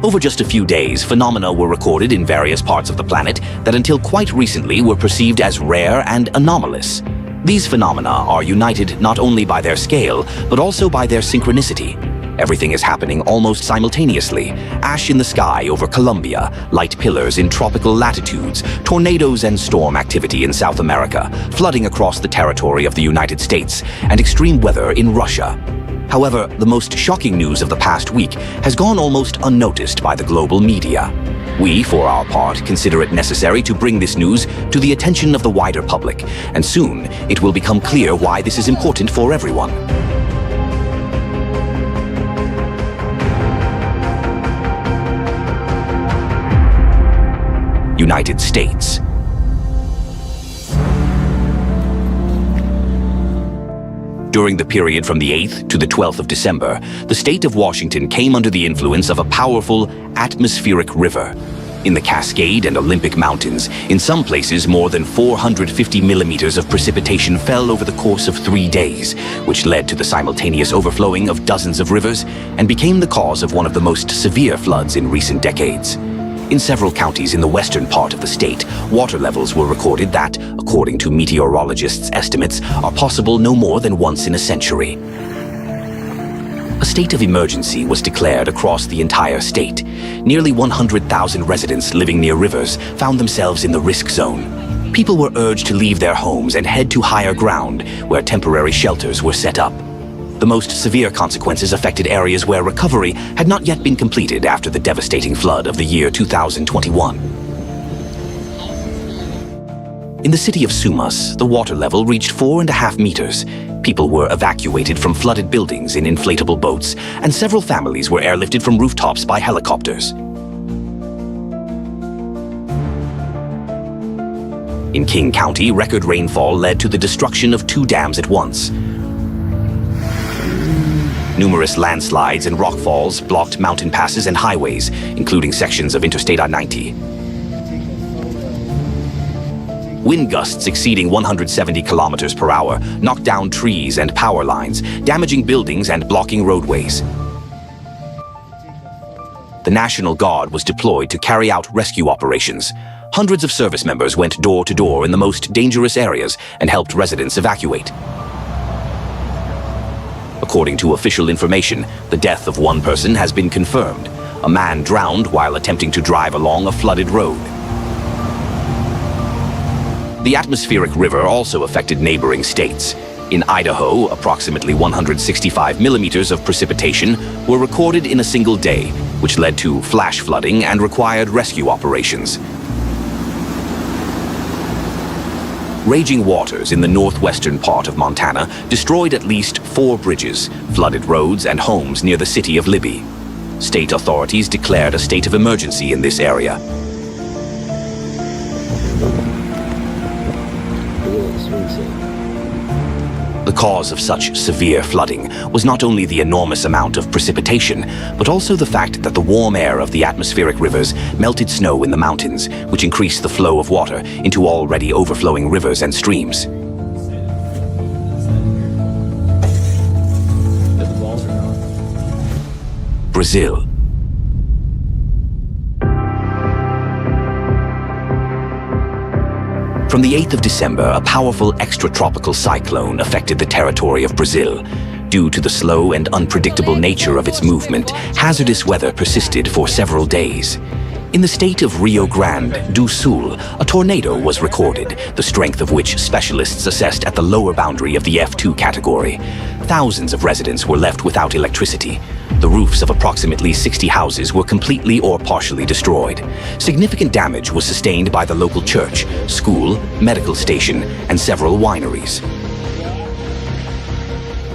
Over just a few days, phenomena were recorded in various parts of the planet that until quite recently were perceived as rare and anomalous. These phenomena are united not only by their scale, but also by their synchronicity. Everything is happening almost simultaneously. Ash in the sky over Colombia, light pillars in tropical latitudes, tornadoes and storm activity in South America, flooding across the territory of the United States, and extreme weather in Russia. However, the most shocking news of the past week has gone almost unnoticed by the global media. We, for our part, consider it necessary to bring this news to the attention of the wider public, and soon it will become clear why this is important for everyone. United States. During the period from the 8th to the 12th of December, the state of Washington came under the influence of a powerful atmospheric river. In the Cascade and Olympic Mountains, in some places more than 450 millimeters of precipitation fell over the course of 3 days, which led to the simultaneous overflowing of dozens of rivers and became the cause of one of the most severe floods in recent decades. In several counties in the western part of the state, water levels were recorded that, according to meteorologists' estimates, are possible no more than once in a century. A state of emergency was declared across the entire state. Nearly 100,000 residents living near rivers found themselves in the risk zone. People were urged to leave their homes and head to higher ground, where temporary shelters were set up. The most severe consequences affected areas where recovery had not yet been completed after the devastating flood of the year 2021. In the city of Sumas, the water level reached 4.5 meters. People were evacuated from flooded buildings in inflatable boats, and several families were airlifted from rooftops by helicopters. In King County, record rainfall led to the destruction of 2 dams at once. Numerous landslides and rockfalls blocked mountain passes and highways, including sections of Interstate I-90. Wind gusts exceeding 170 kilometers per hour knocked down trees and power lines, damaging buildings and blocking roadways. The National Guard was deployed to carry out rescue operations. Hundreds of service members went door to door in the most dangerous areas and helped residents evacuate. According to official information, the death of 1 person has been confirmed. A man drowned while attempting to drive along a flooded road. The atmospheric river also affected neighboring states. In Idaho, approximately 165 millimeters of precipitation were recorded in a single day, which led to flash flooding and required rescue operations. Raging waters in the northwestern part of Montana destroyed at least 4 bridges, flooded roads and homes near the city of Libby. State authorities declared a state of emergency in this area. The cause of such severe flooding was not only the enormous amount of precipitation, but also the fact that the warm air of the atmospheric rivers melted snow in the mountains, which increased the flow of water into already overflowing rivers and streams. Brazil. From the 8th of December, a powerful extratropical cyclone affected the territory of Brazil. Due to the slow and unpredictable nature of its movement, hazardous weather persisted for several days. In the state of Rio Grande do Sul, a tornado was recorded, the strength of which specialists assessed at the lower boundary of the F2 category. Thousands of residents were left without electricity. The roofs of approximately 60 houses were completely or partially destroyed. Significant damage was sustained by the local church, school, medical station, and several wineries.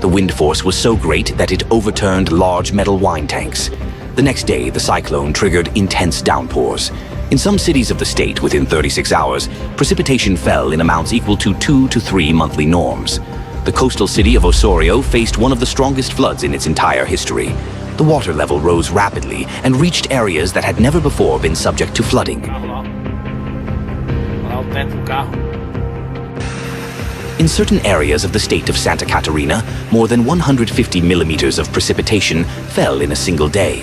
The wind force was so great that it overturned large metal wine tanks. The next day, the cyclone triggered intense downpours. In some cities of the state, within 36 hours, precipitation fell in amounts equal to 2 to 3 monthly norms. The coastal city of Osorio faced one of the strongest floods in its entire history. The water level rose rapidly and reached areas that had never before been subject to flooding. In certain areas of the state of Santa Catarina, more than 150 millimeters of precipitation fell in a single day.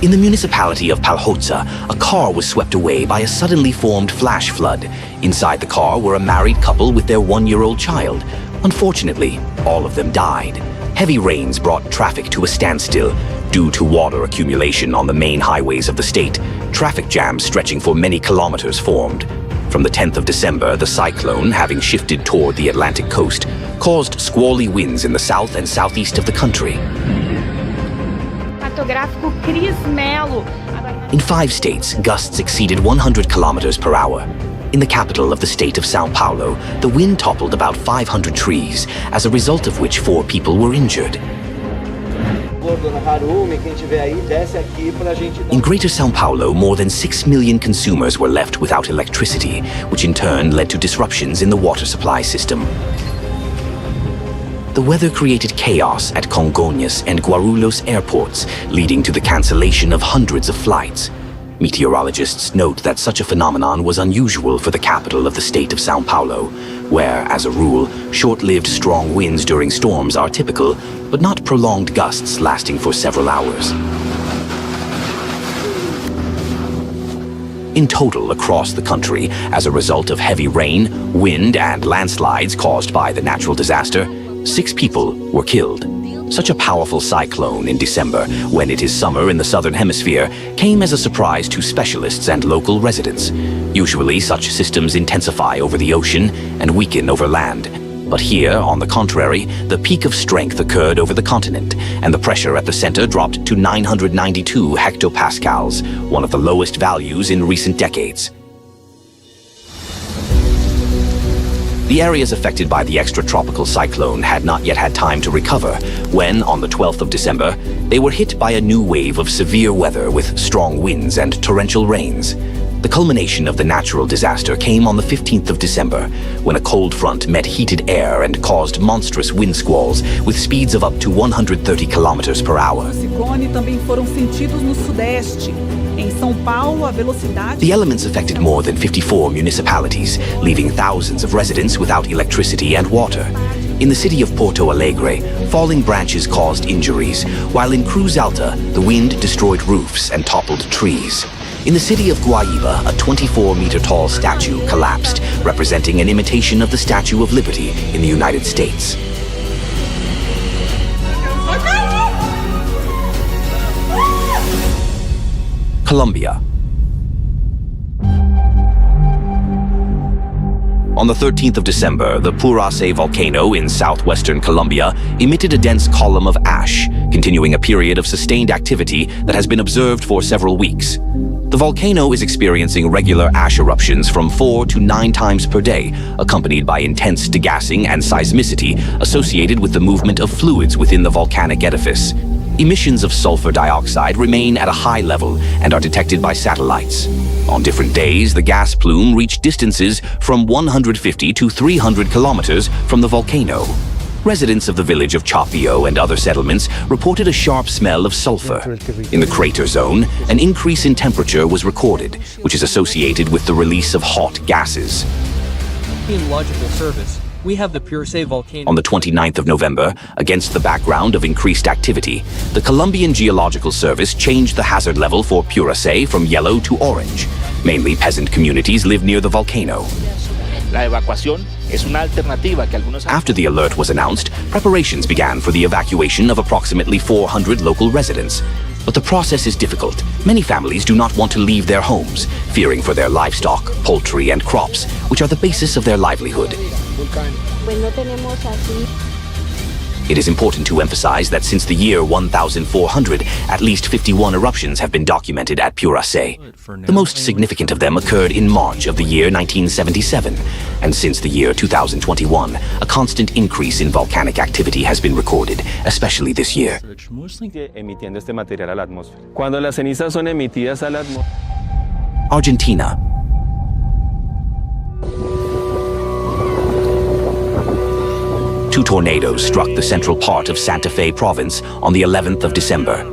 In the municipality of Palhoza, a car was swept away by a suddenly formed flash flood. Inside the car were a married couple with their 1-year-old child. Unfortunately, all of them died. Heavy rains brought traffic to a standstill. Due to water accumulation on the main highways of the state, traffic jams stretching for many kilometers formed. From the 10th of December, the cyclone, having shifted toward the Atlantic coast, caused squally winds in the south and southeast of the country. In 5 states, gusts exceeded 100 kilometers per hour. In the capital of the state of São Paulo, the wind toppled about 500 trees, as a result of which 4 people were injured. In Greater São Paulo, more than 6 million consumers were left without electricity, which in turn led to disruptions in the water supply system. The weather created chaos at Congonhas and Guarulhos airports, leading to the cancellation of hundreds of flights. Meteorologists note that such a phenomenon was unusual for the capital of the state of São Paulo, where, as a rule, short-lived strong winds during storms are typical, but not prolonged gusts lasting for several hours. In total, across the country, as a result of heavy rain, wind, and landslides caused by the natural disaster, 6 people were killed. Such a powerful cyclone in December, when it is summer in the southern hemisphere, came as a surprise to specialists and local residents. Usually, such systems intensify over the ocean and weaken over land. But here, on the contrary, the peak of strength occurred over the continent, and the pressure at the center dropped to 992 hectopascals, one of the lowest values in recent decades. The areas affected by the extratropical cyclone had not yet had time to recover when, on the 12th of December, they were hit by a new wave of severe weather with strong winds and torrential rains. The culmination of the natural disaster came on the 15th of December, when a cold front met heated air and caused monstrous wind squalls with speeds of up to 130 kilometers per hour. The elements affected more than 54 municipalities, leaving thousands of residents without electricity and water. In the city of Porto Alegre, falling branches caused injuries, while in Cruz Alta, the wind destroyed roofs and toppled trees. In the city of Guaíba, a 24-meter-tall statue collapsed, representing an imitation of the Statue of Liberty in the United States. Colombia. On the 13th of December, the Puracé volcano in southwestern Colombia emitted a dense column of ash, continuing a period of sustained activity that has been observed for several weeks. The volcano is experiencing regular ash eruptions from 4 to 9 times per day, accompanied by intense degassing and seismicity associated with the movement of fluids within the volcanic edifice. Emissions of sulfur dioxide remain at a high level and are detected by satellites. On different days, the gas plume reached distances from 150 to 300 kilometers from the volcano. Residents of the village of Chapio and other settlements reported a sharp smell of sulfur. In the crater zone, an increase in temperature was recorded, which is associated with the release of hot gases. Geological service. We have the Puracé volcano. On the 29th of November, against the background of increased activity, the Colombian Geological Service changed the hazard level for Puracé from yellow to orange. Mainly peasant communities live near the volcano. After the alert was announced, preparations began for the evacuation of approximately 400 local residents. But the process is difficult. Many families do not want to leave their homes, fearing for their livestock, poultry, and crops, which are the basis of their livelihood. It is important to emphasize that since the year 1400, at least 51 eruptions have been documented at Puracé. The most significant of them occurred in March of the year 1977, and since the year 2021, a constant increase in volcanic activity has been recorded, especially this year. Argentina. Two tornadoes struck the central part of Santa Fe province on the 11th of December.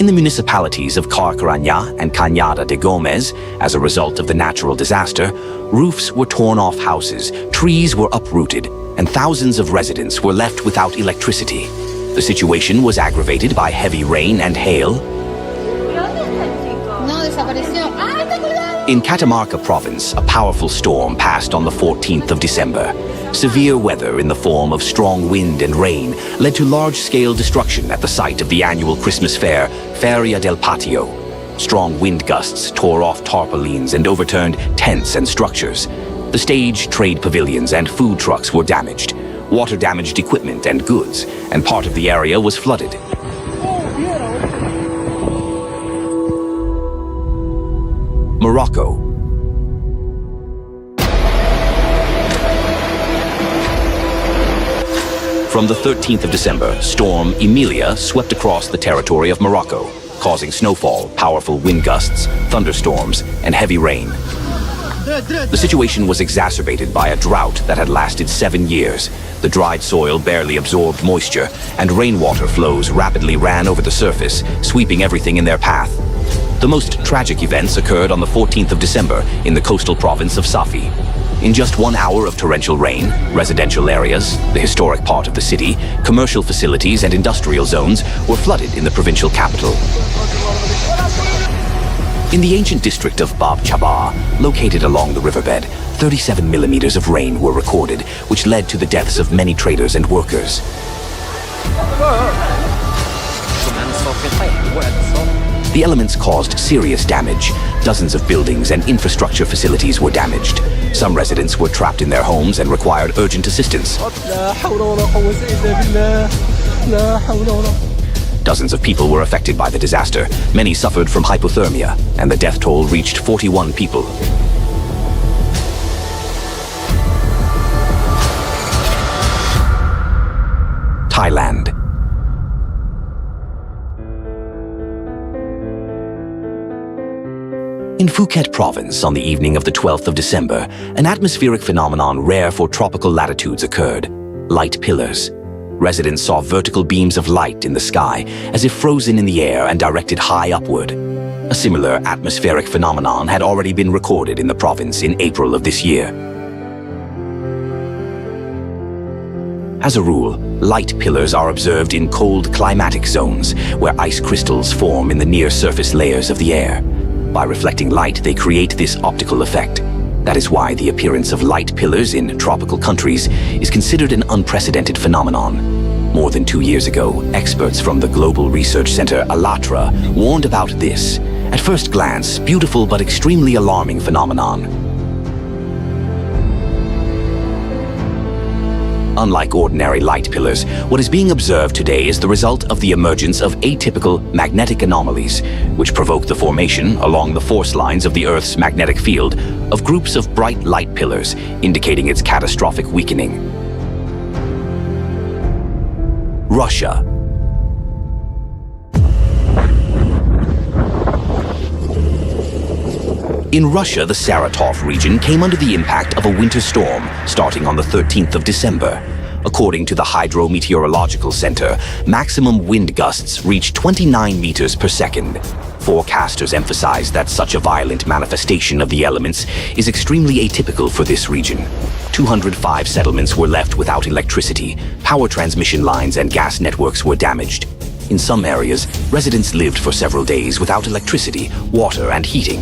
In the municipalities of Carcarañá and Cañada de Gómez, as a result of the natural disaster, roofs were torn off houses, trees were uprooted, and thousands of residents were left without electricity. The situation was aggravated by heavy rain and hail, desapareció. ¡Ay, ten cuidado! In Catamarca province, a powerful storm passed on the 14th of December. Severe weather in the form of strong wind and rain led to large-scale destruction at the site of the annual Christmas fair, Feria del Patio. Strong wind gusts tore off tarpaulins and overturned tents and structures. The stage, trade pavilions, and food trucks were damaged. Water damaged equipment and goods, and part of the area was flooded. Morocco. From the 13th of December, storm Emilia swept across the territory of Morocco, causing snowfall, powerful wind gusts, thunderstorms, and heavy rain. The situation was exacerbated by a drought that had lasted 7 years. The dried soil barely absorbed moisture, and rainwater flows rapidly ran over the surface, sweeping everything in their path. The most tragic events occurred on the 14th of December in the coastal province of Safi. In just 1 hour of torrential rain, residential areas, the historic part of the city, commercial facilities and industrial zones were flooded in the provincial capital. In the ancient district of Bab Chaba, located along the riverbed, 37 millimeters of rain were recorded, which led to the deaths of many traders and workers. The elements caused serious damage. Dozens of buildings and infrastructure facilities were damaged. Some residents were trapped in their homes and required urgent assistance. Dozens of people were affected by the disaster. Many suffered from hypothermia, and the death toll reached 41 people. Thailand. In Phuket province, on the evening of the 12th of December, an atmospheric phenomenon rare for tropical latitudes occurred: light pillars. Residents saw vertical beams of light in the sky, as if frozen in the air and directed high upward. A similar atmospheric phenomenon had already been recorded in the province in April of this year. As a rule, light pillars are observed in cold climatic zones, where ice crystals form in the near-surface layers of the air. By reflecting light, they create this optical effect. That is why the appearance of light pillars in tropical countries is considered an unprecedented phenomenon. More than 2 years ago, experts from the global research center ALLATRA warned about this, at first glance, beautiful but extremely alarming phenomenon. Unlike ordinary light pillars, what is being observed today is the result of the emergence of atypical magnetic anomalies, which provoke the formation, along the force lines of the Earth's magnetic field, of groups of bright light pillars, indicating its catastrophic weakening. Russia. In Russia, the Saratov region came under the impact of a winter storm starting on the 13th of December. According to the Hydrometeorological Center, maximum wind gusts reached 29 meters per second. Forecasters emphasize that such a violent manifestation of the elements is extremely atypical for this region. 205 settlements were left without electricity, power transmission lines and gas networks were damaged. In some areas, residents lived for several days without electricity, water and heating.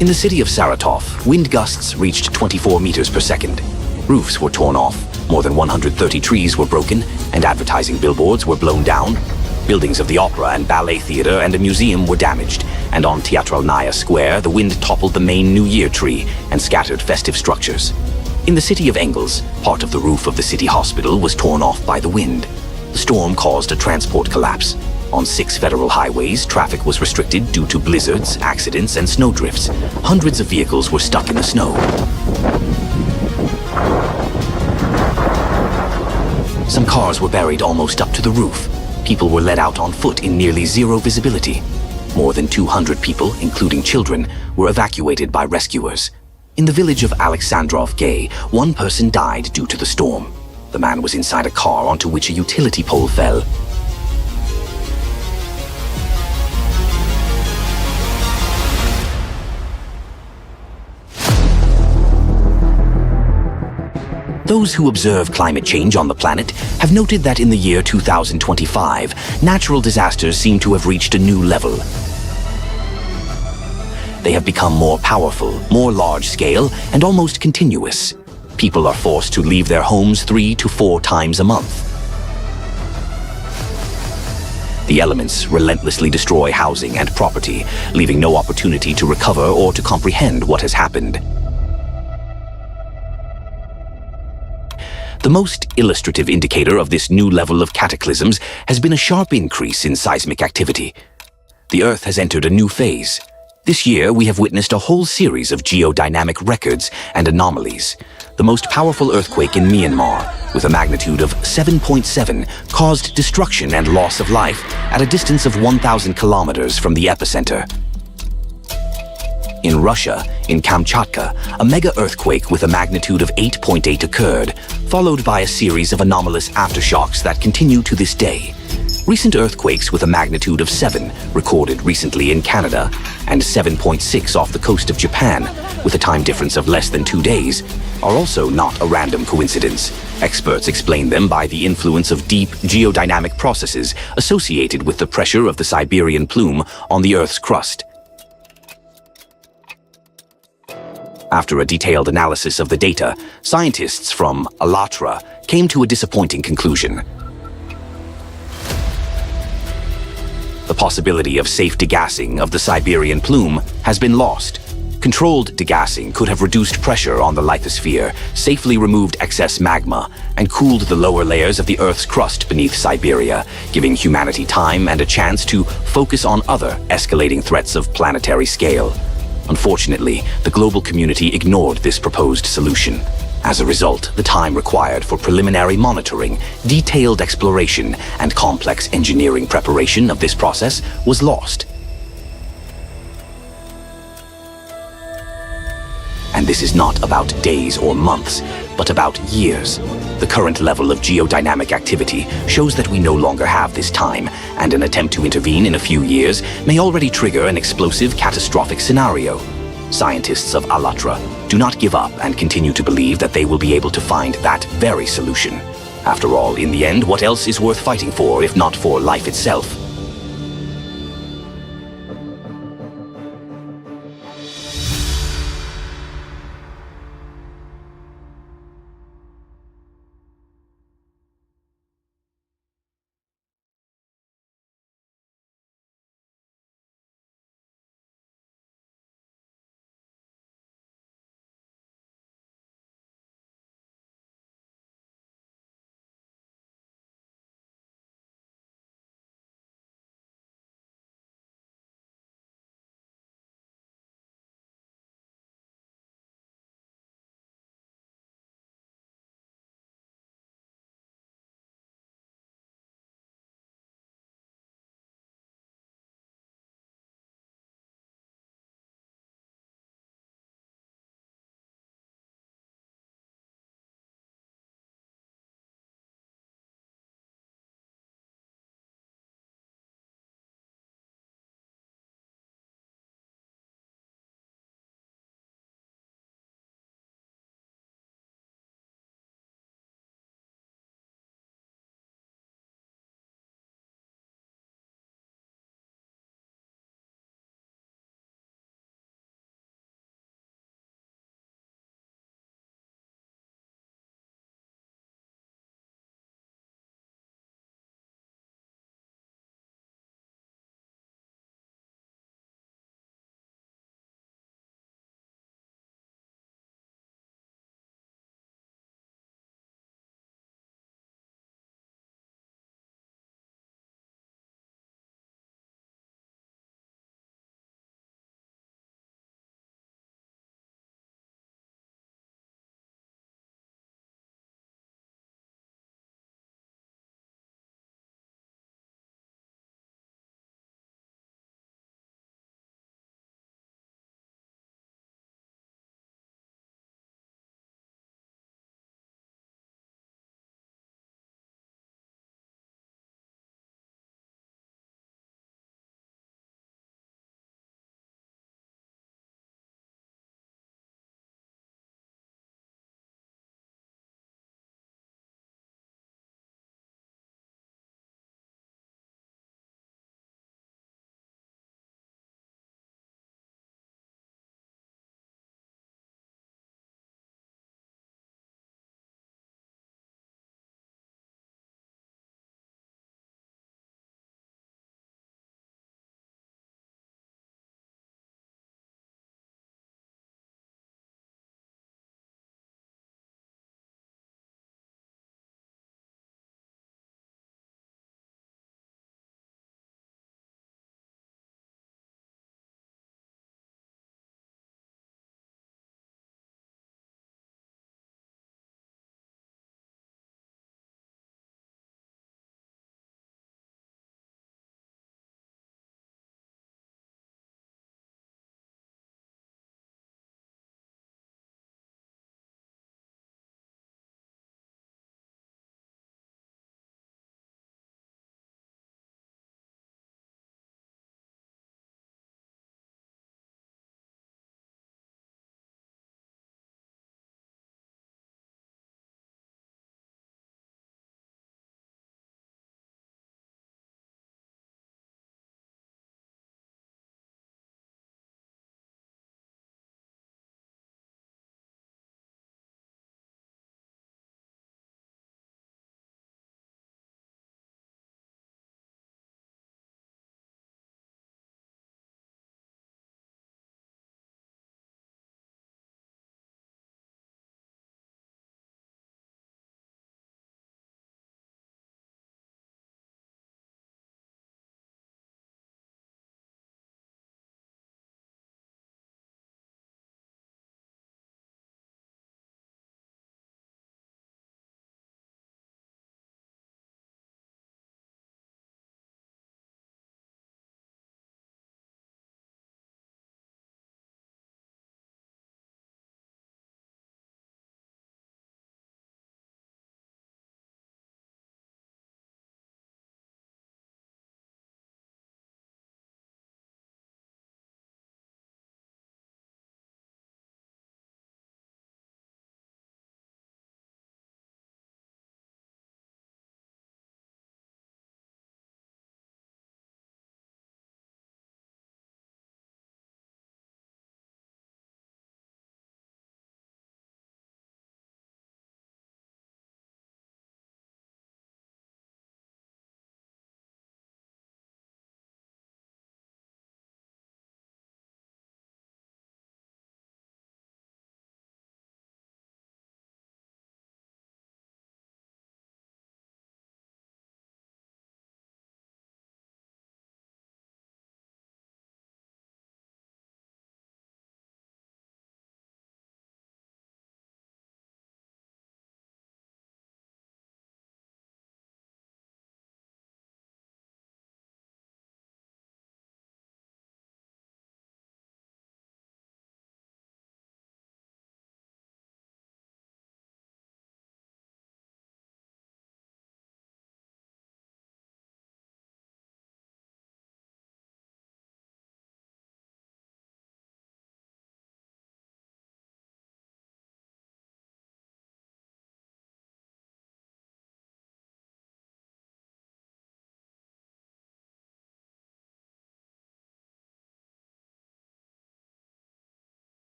In the city of Saratov, wind gusts reached 24 meters per second. Roofs were torn off, more than 130 trees were broken, and advertising billboards were blown down. Buildings of the opera and ballet theater and a museum were damaged, and on Teatralnaya Square, the wind toppled the main New Year tree and scattered festive structures. In the city of Engels, part of the roof of the city hospital was torn off by the wind. The storm caused a transport collapse. On 6 federal highways, traffic was restricted due to blizzards, accidents, and snowdrifts. Hundreds of vehicles were stuck in the snow. Some cars were buried almost up to the roof. People were led out on foot in nearly zero visibility. More than 200 people, including children, were evacuated by rescuers. In the village of Alexandrov Gay, 1 person died due to the storm. The man was inside a car onto which a utility pole fell. Those who observe climate change on the planet have noted that in the year 2025, natural disasters seem to have reached a new level. They have become more powerful, more large-scale, and almost continuous. People are forced to leave their homes 3 to 4 times a month. The elements relentlessly destroy housing and property, leaving no opportunity to recover or to comprehend what has happened. The most illustrative indicator of this new level of cataclysms has been a sharp increase in seismic activity. The Earth has entered a new phase. This year, we have witnessed a whole series of geodynamic records and anomalies. The most powerful earthquake in Myanmar, with a magnitude of 7.7, caused destruction and loss of life at a distance of 1,000 kilometers from the epicenter. In Russia, in Kamchatka, a mega-earthquake with a magnitude of 8.8 occurred, followed by a series of anomalous aftershocks that continue to this day. Recent earthquakes with a magnitude of 7, recorded recently in Canada, and 7.6 off the coast of Japan, with a time difference of less than 2 days, are also not a random coincidence. Experts explain them by the influence of deep geodynamic processes associated with the pressure of the Siberian plume on the Earth's crust. After a detailed analysis of the data, scientists from Alatra came to a disappointing conclusion. The possibility of safe degassing of the Siberian plume has been lost. Controlled degassing could have reduced pressure on the lithosphere, safely removed excess magma, and cooled the lower layers of the Earth's crust beneath Siberia, giving humanity time and a chance to focus on other escalating threats of planetary scale. Unfortunately, the global community ignored this proposed solution. As a result, the time required for preliminary monitoring, detailed exploration, and complex engineering preparation of this process was lost. And this is not about days or months, but about years. The current level of geodynamic activity shows that we no longer have this time, and an attempt to intervene in a few years may already trigger an explosive, catastrophic scenario. Scientists of Alatra do not give up and continue to believe that they will be able to find that very solution. After all, in the end, what else is worth fighting for if not for life itself?